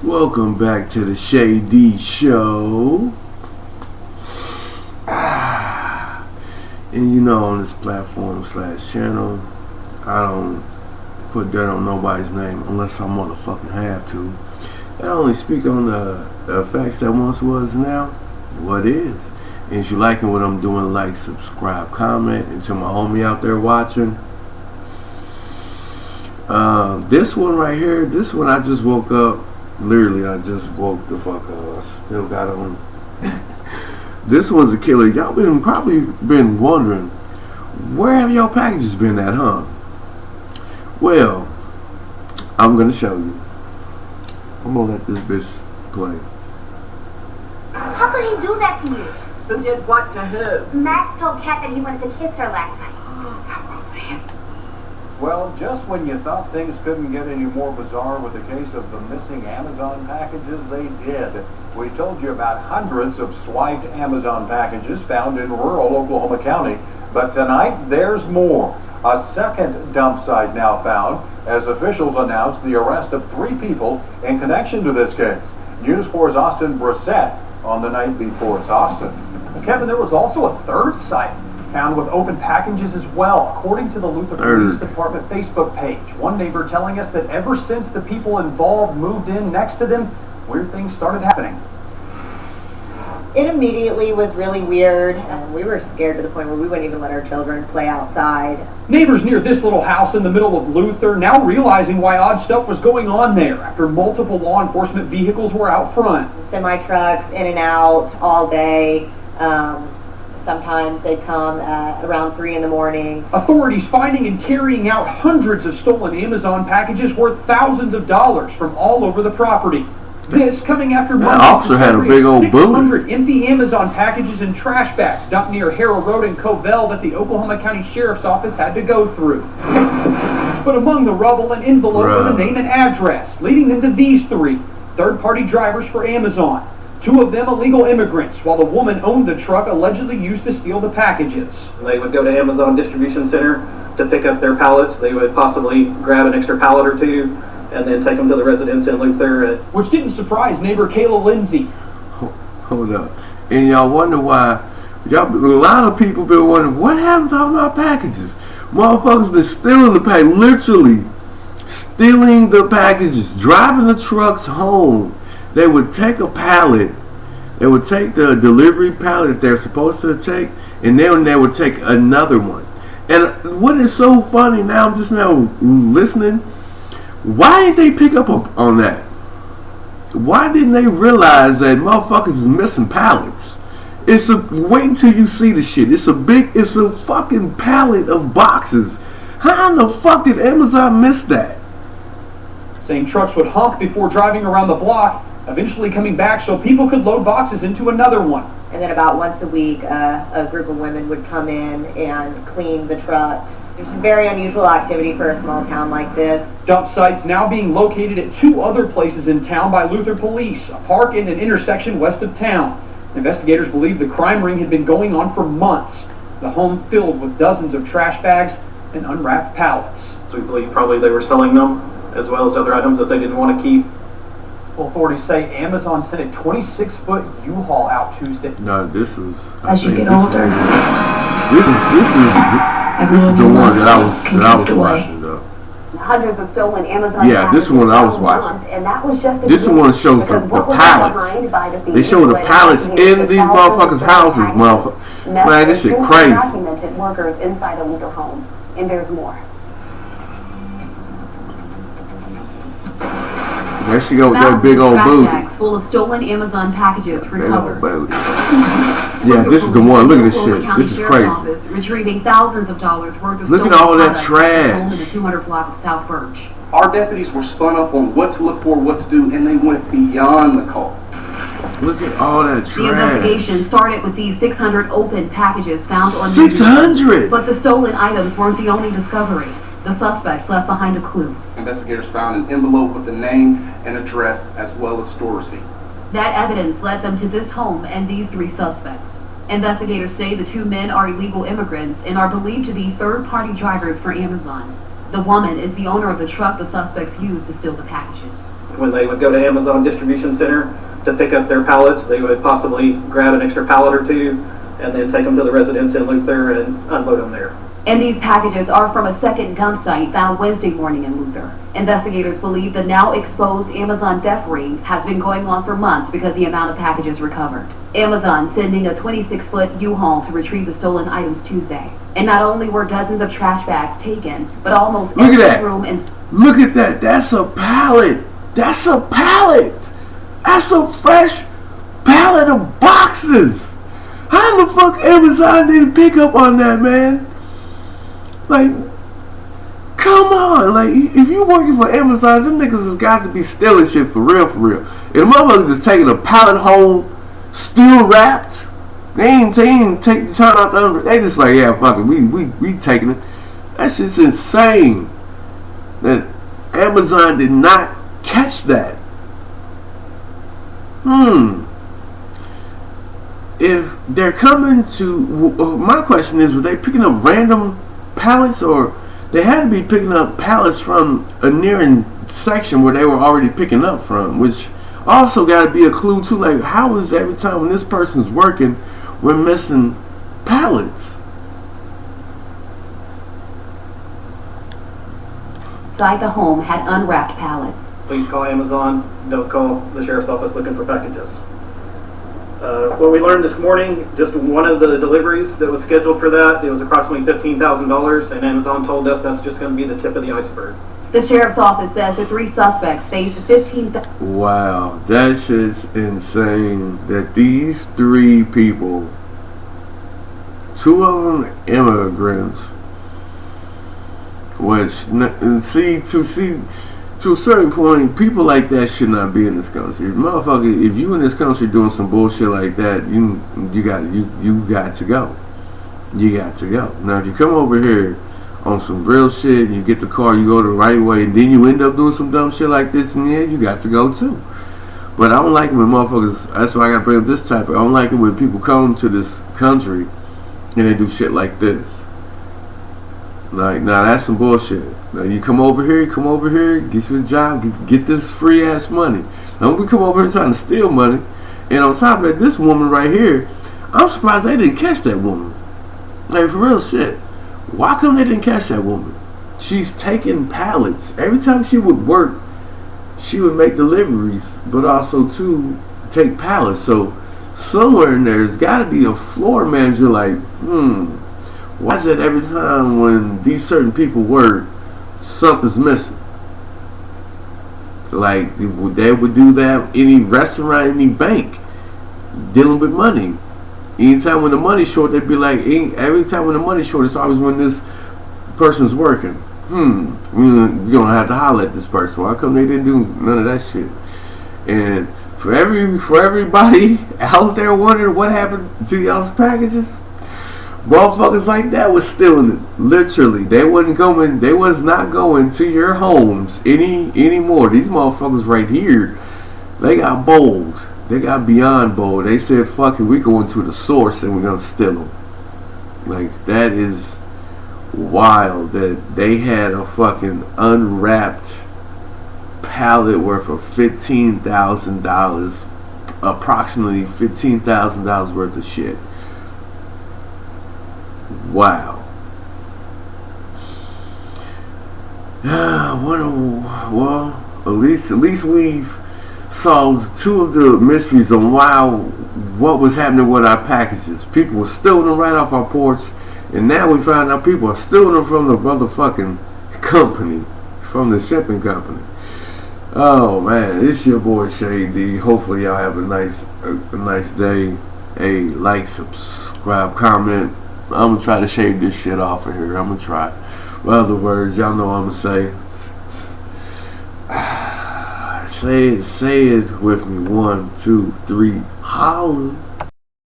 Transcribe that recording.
Welcome back to the Shady Show. And on this platform / channel, I don't put dirt on nobody's name unless I motherfucking have to. I only speak on the facts that once was now, what is. And if you liking what I'm doing, like, subscribe, comment. And to my homie out there watching, this one right here, this one I just woke up. Literally, I just woke the fuck up. I still got on. This one's a killer. Y'all probably been wondering, where have y'all packages been at, huh? Well, I'm gonna show you. I'm gonna let this bitch play. How could he do that to you? Who did what to who? Max told Kat that he wanted to kiss her last night. Well, just when you thought things couldn't get any more bizarre with the case of the missing Amazon packages, they did. We told you about hundreds of swiped Amazon packages found in rural Oklahoma County. But tonight, there's more. A second dump site now found as officials announced the arrest of 3 people in connection to this case. News 4's Austin Brissett on the night before. It's Austin. Kevin, there was also a third site found with open packages as well, according to the Luther Police Department Facebook page. One neighbor telling us that ever since the people involved moved in next to them, weird things started happening. It immediately was really weird, and we were scared to the point where we wouldn't even let our children play outside. Neighbors near this little house in the middle of Luther now realizing why odd stuff was going on there after multiple law enforcement vehicles were out front. Semi-trucks in and out all day. Sometimes they come at around 3 in the morning. Authorities finding and carrying out hundreds of stolen Amazon packages worth thousands of dollars from all over the property. This coming after months officer had a big old booty. 600 empty Amazon packages and trash bags dumped near Harrow Road in Covell that the Oklahoma County Sheriff's Office had to go through. But among the rubble, an envelope with a name and address, leading them to these 3 third-party drivers for Amazon. 2 of them illegal immigrants, while the woman owned the truck allegedly used to steal the packages. They would go to Amazon Distribution Center to pick up their pallets. They would possibly grab an extra pallet or 2 and then take them to the residence in Luther. Which didn't surprise neighbor Kayla Lindsay. Hold up. And y'all wonder why, a lot of people been wondering, what happened to all my packages? Motherfuckers been stealing the package, literally stealing the packages, driving the trucks home. They would take a pallet, they would take the delivery pallet that they're supposed to take, and then they would take another one. And what is so funny now, I'm just now listening, why didn't they pick up on that? Why didn't they realize that motherfuckers is missing pallets? Wait until you see the shit. It's a fucking pallet of boxes. How in the fuck did Amazon miss that? Saying trucks would honk before driving around the block, eventually coming back so people could load boxes into another one. And then about once a week, a group of women would come in and clean the trucks. It's very unusual activity for a small town like this. Dump sites now being located at 2 other places in town by Luther Police, a park and an intersection west of town. Investigators believe the crime ring had been going on for months. The home filled with dozens of trash bags and unwrapped pallets. So we believe probably they were selling them as well as other items that they didn't want to keep. Well, authorities say Amazon sent a 26-foot U-Haul out Tuesday. No, this is. As you get older, This is the one that I was watching though. Hundreds of stolen Amazon Yeah, this one I was watching. And that was just this one shows the pallets. They show the pallets in these motherfuckers' houses, motherfucker. Man, this shit crazy. Documented workers inside a Luther home, and there's more. There she go with that big old booty. Full of stolen Amazon packages recovered. Yeah, this is the one. Look at this shit. This is crazy. Retrieving thousands of dollars worth of look at all that trash. In the 200 block of South Birch. Our deputies were spun up on what to look for, what to do, and they went beyond the call. Look at all that trash. The investigation started with these 600 open packages found on 600. But the stolen items weren't the only discovery. The suspects left behind a clue. Investigators found an envelope with the name and address as well as store receipt. That evidence led them to this home and these 3 suspects. Investigators say the 2 men are illegal immigrants and are believed to be third-party drivers for Amazon. The woman is the owner of the truck the suspects used to steal the packages. when they would go to Amazon Distribution Center to pick up their pallets, they would possibly grab an extra pallet or two and then take them to the residence in Luther and unload them there. And these packages are from a second dump site found Wednesday morning in Luther. Investigators believe the now exposed Amazon theft ring has been going on for months because of the amount of packages recovered. Amazon sending a 26-foot U-Haul to retrieve the stolen items Tuesday. And not only were dozens of trash bags taken, but almost Look at every that. room in... Look at that. That's a pallet. That's a pallet. That's a fresh pallet of boxes. How the fuck Amazon didn't pick up on that, man? Like, come on. Like, if you working for Amazon, them niggas has got to be stealing shit for real, for real. If the motherfuckers just taking a pallet home, still wrapped, they ain't take the time out the under. They just like, yeah, fuck it, we taking it. That shit's insane. That Amazon did not catch that. If they're coming to, my question is, were they picking up random pallets, or they had to be picking up pallets from a nearing section where they were already picking up from, which also got to be a clue too. Like, how is every time when this person's working, we're missing pallets? Inside the home had unwrapped pallets. Please call Amazon. Don't call the sheriff's office looking for packages. What we learned this morning, just one of the deliveries that was scheduled for that, it was approximately $15,000, and Amazon told us that's just going to be the tip of the iceberg. The sheriff's office says the three suspects face $15,000. Wow, that shit's insane. That these three people, two of them immigrants, which to a certain point, people like that should not be in this country. Motherfucker, if you in this country doing some bullshit like that, you got to go. You got to go. Now, if you come over here on some real shit, you get the car, you go the right way, and then you end up doing some dumb shit like this, and yeah, you got to go too. But I don't like it when motherfuckers, that's why I got to bring up this type. I don't like it when people come to this country and they do shit like this. Like, nah, that's some bullshit. Now, you come over here, get you a job, get this free ass money. Don't we come over here trying to steal money. And on top of that, this woman right here, I'm surprised they didn't catch that woman. Like, for real shit. Why come they didn't catch that woman? She's taking pallets. Every time she would work, she would make deliveries, but also too take pallets. So somewhere in there's got to be a floor manager like, why is it every time when these certain people work, something's missing? Like, they would do that any restaurant, any bank, dealing with money. Anytime when the money's short, they'd be like, every time when the money's short, it's always when this person's working. You're gonna have to holler at this person. Why come they didn't do none of that shit? And for everybody out there wondering what happened to y'all's packages, motherfuckers like that was stealing it. Literally, they was not going to your homes anymore. These motherfuckers right here, they got bold. They got beyond bold. They said, fuck it, we going to the source and we're gonna steal them. Like, that is wild that they had a fucking unwrapped pallet worth of $15,000, approximately $15,000 worth of shit. Wow. Well, at least we've solved two of the mysteries on what was happening with our packages. People were stealing them right off our porch, and now we found out people are stealing them from the motherfucking company, from the shipping company. Oh man, it's your boy Shade D. Hopefully y'all have a nice day. Hey, like, subscribe, comment. I'm gonna try to shave this shit off of here. I'm gonna try. In other words, y'all know what I'm gonna say. Say it with me. 1, 2, 3. Holla.